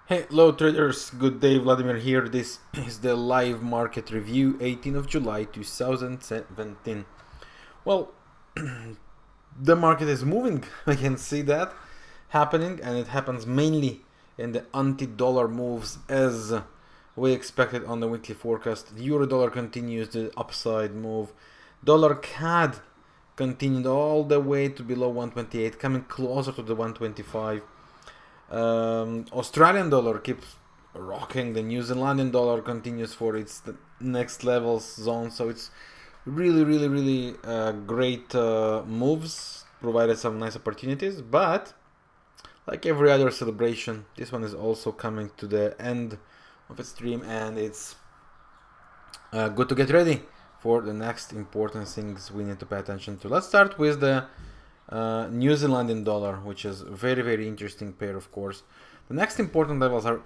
Hello traders, good day, Vladimir here. This is the live market review, 18th of July 2017. Well, the market is moving, I can see that happening, and it happens mainly in the anti-dollar moves as we expected on the weekly forecast. The euro-dollar continues the upside move. Dollar CAD continued all the way to below 128, coming closer to the 125. Australian dollar keeps rocking. The New Zealandian dollar continues for its next level zone. So it's really great moves, provided some nice opportunities. But like every other celebration, this one is also coming to the end of its stream, and it's good to get ready for the next important things we need to pay attention to. Let's start with the New Zealandian dollar, which is a very interesting pair, of course. The next important levels are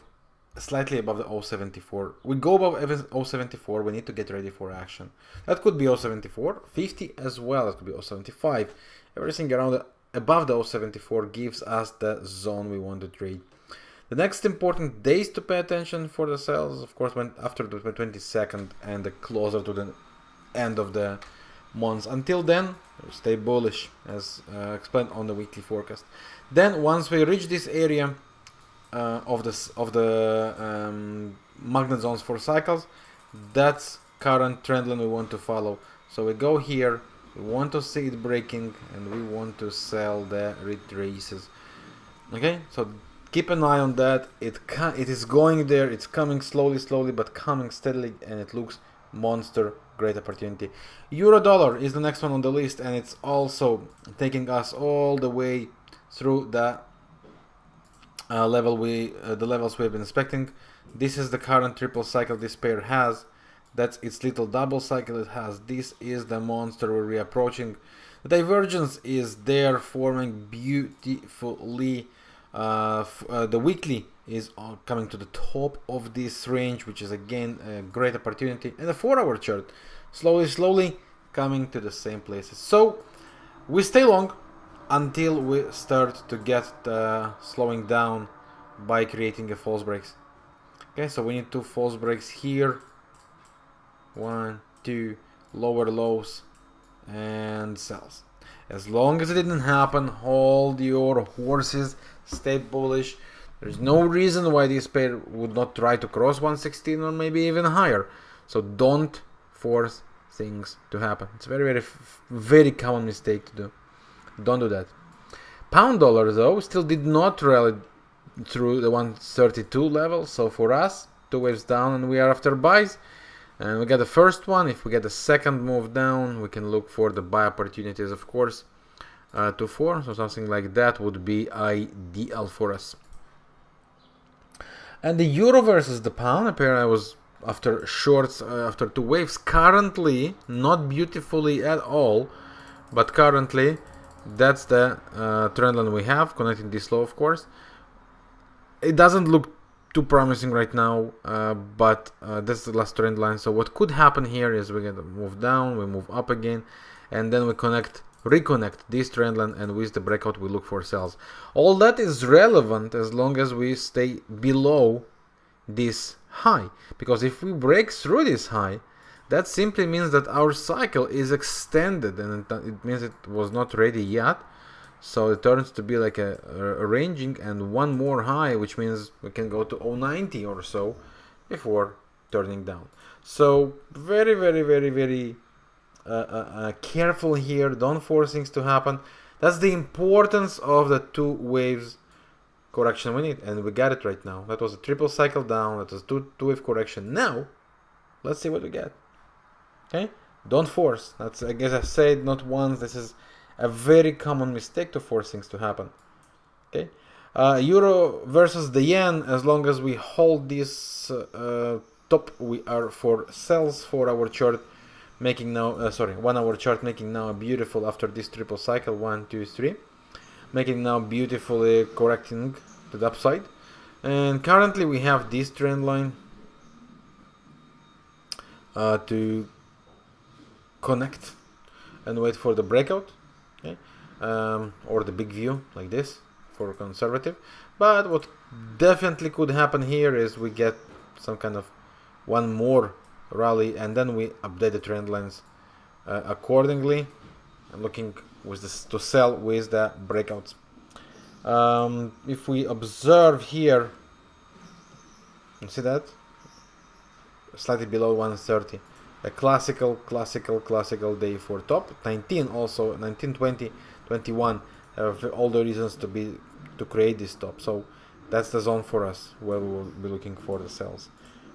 slightly above the 0.74. We go above 0.74, we need to get ready for action. That could be 0.74, 50 as well, that could be 0.75. Everything around above the 0.74 gives us the zone we want to trade. The next important days to pay attention for the sales, of course, went after the 22nd and the closer to the end of the months. Until then, stay bullish as explained on the weekly forecast. Then once we reach this area of the magnet zones for cycles, that's current trend line we want to follow. So we go here, we want to see it breaking, and we want to sell the retraces. Okay, so keep an eye on that. It is going there, it's coming slowly but coming steadily, and it looks monster. Great opportunity. Euro dollar is the next one on the list, and it's also taking us all the way through the the levels we've been expecting. This is the current triple cycle this pair has. That's its little double cycle it has. This is the monster we're reapproaching. The divergence is there, forming beautifully. The weekly is coming to the top of this range, which is again a great opportunity, and the 4-hour chart slowly coming to the same places. So we stay long until we start to get slowing down by creating a false breaks. Okay, so we need 2 false breaks here, 1, 2 lower lows and sells. As long as it didn't happen, hold your horses, stay bullish. There's no reason why this pair would not try to cross 116 or maybe even higher. So don't force things to happen. It's a very common mistake to do. Don't do that. Pound dollar though still did not rally through the 132 level. So for us, 2 waves down and we are after buys. And we get the first one. If we get the second move down, we can look for the buy opportunities, of course, to 4. So something like that would be ideal for us. And the euro versus the pound, a pair I was after shorts, after 2 waves. Currently, not beautifully at all, but currently, that's the trend line we have, connecting this low, of course. It doesn't look too promising right now, but that's the last trend line. So what could happen here is we get a move down, we move up again, and then we reconnect this trend line, and with the breakout we look for sales. All that is relevant as long as we stay below this high, because if we break through this high, that simply means that our cycle is extended, and it means it was not ready yet. So it turns to be like a ranging, and one more high, which means we can go to 0.90 or so before turning down. So very careful here. Don't force things to happen. That's the importance of the 2 waves correction we need, and we got it right now. That was a triple cycle down. That was 2 wave correction. Now let's see what we get. Okay, don't force. That's, I guess I said not once, this is a very common mistake to force things to happen. Okay, euro versus the yen. As long as we hold this top, we are for sales. 4-hour chart making now 1-hour chart making now a beautiful after this triple cycle, 1, 2, 3, making now beautifully correcting to the upside. And currently we have this trend line to connect and wait for the breakout. Okay, or the big view like this for conservative. But what definitely could happen here is we get some kind of one more rally, and then we update the trend lines accordingly. I'm looking with this to sell with the breakouts. If we observe here, you see that slightly below 130, a classical day for top. 19 also, 19, 20, 21 have all the reasons to create this top. So that's the zone for us where we will be looking for the sells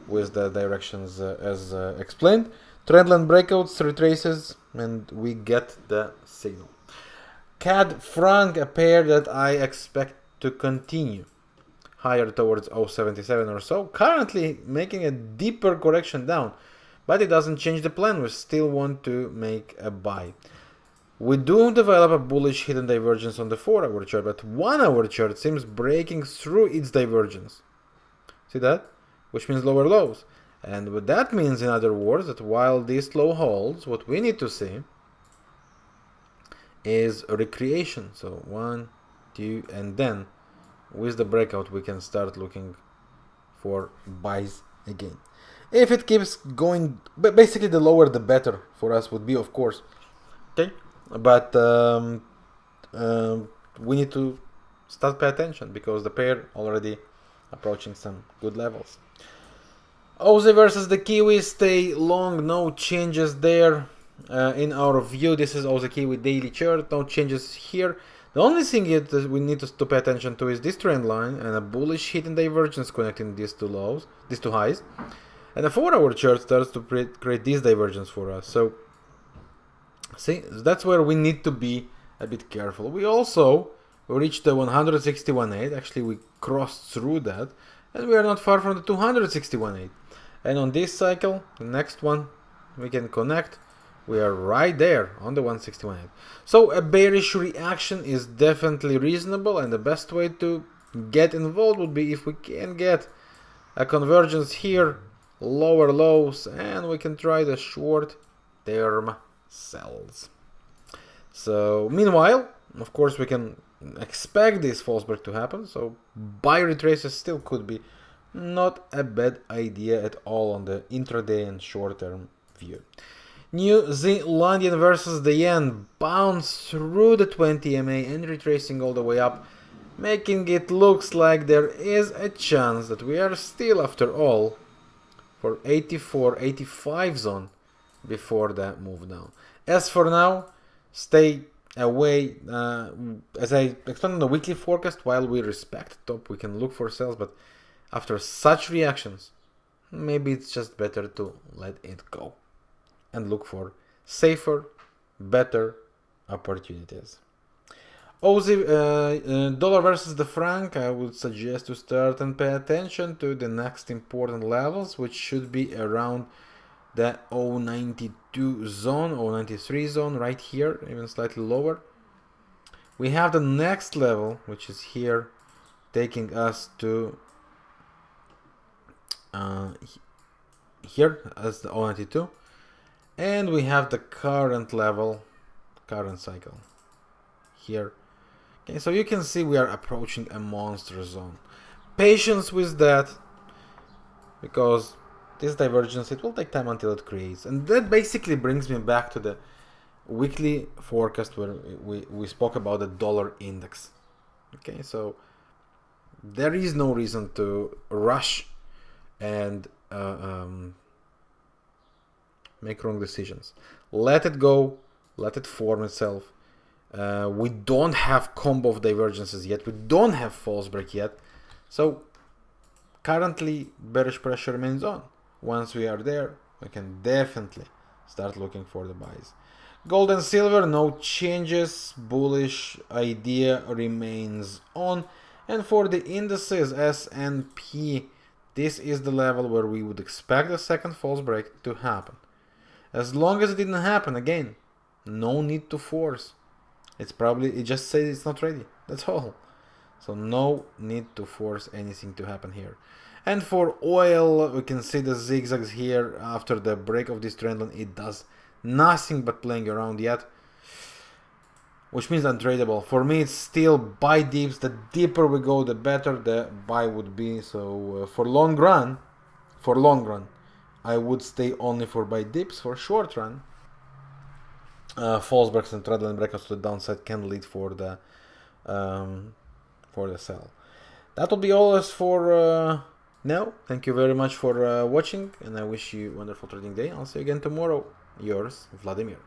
with the directions as explained. Trendline breakouts, retraces, and we get the signal. CAD franc, a pair that I expect to continue higher towards 0.77 or so, currently making a deeper correction down, but it doesn't change the plan. We still want to make a buy. We do develop a bullish hidden divergence on the 4-hour chart, but 1-hour chart seems breaking through its divergence. See that? Which means lower lows. And what that means, in other words, that while this low holds, what we need to see is a recreation. So 1, 2, and then with the breakout we can start looking for buys again. If it keeps going, but basically the lower the better for us would be, of course. Okay, but we need to start pay attention because the pair already approaching some good levels. Aussie versus the Kiwi, stay long, no changes there. In our view, this is Aussie Kiwi daily chart, no changes here. The only thing that we need to pay attention to is this trend line and a bullish hidden divergence connecting these two lows, these two highs. And the 4-hour chart starts to create this divergence for us. So, see, that's where we need to be a bit careful. We also reached the 161.8. Actually, we crossed through that. And we are not far from the 261.8. And on this cycle, the next one, we can connect. We are right there on the 161.8. So a bearish reaction is definitely reasonable, and the best way to get involved would be if we can get a convergence here, lower lows, and we can try the short term sells. So meanwhile, of course, we can expect this false break to happen, so buy retraces still could be not a bad idea at all on the intraday and short term view. New Zealandian versus the yen bounced through the 20 MA and retracing all the way up, making it looks like there is a chance that we are still, after all, for 84-85 zone before that move down. As for now, stay away. As I explained on the weekly forecast, while we respect top, we can look for sales, but after such reactions, maybe it's just better to let it go and look for safer, better opportunities. Aussie dollar versus the franc, I would suggest to start and pay attention to the next important levels, which should be around the 0.92 zone, 0.93 zone, right here, even slightly lower. We have the next level, which is here, taking us to here as the 0.92. And we have the current level, current cycle here. Okay, so you can see we are approaching a monster zone. Patience with that, because this divergence, it will take time until it creates. And that basically brings me back to the weekly forecast where we spoke about the dollar index. Okay, so there is no reason to rush and make wrong decisions. Let it go, let it form itself. We don't have combo of divergences yet. We don't have false break yet. So currently bearish pressure remains on. Once we are there, we can definitely start looking for the buys. Gold and silver, no changes. Bullish idea remains on. And for the indices, S&P, this is the level where we would expect the second false break to happen. As long as it didn't happen, again, no need to force. It just says it's not ready. That's all. So no need to force anything to happen here. And for oil, we can see the zigzags here after the break of this trend line. It does nothing but playing around yet. which means untradable. For me, it's still buy dips. The deeper we go, the better the buy would be. So for long run, I would stay only for buy dips. For short run, false breaks and threadline breakouts to the downside can lead for the sell. That will be all as for now. Thank you very much for watching, and I wish you a wonderful trading day. I'll see you again tomorrow. Yours, Vladimir.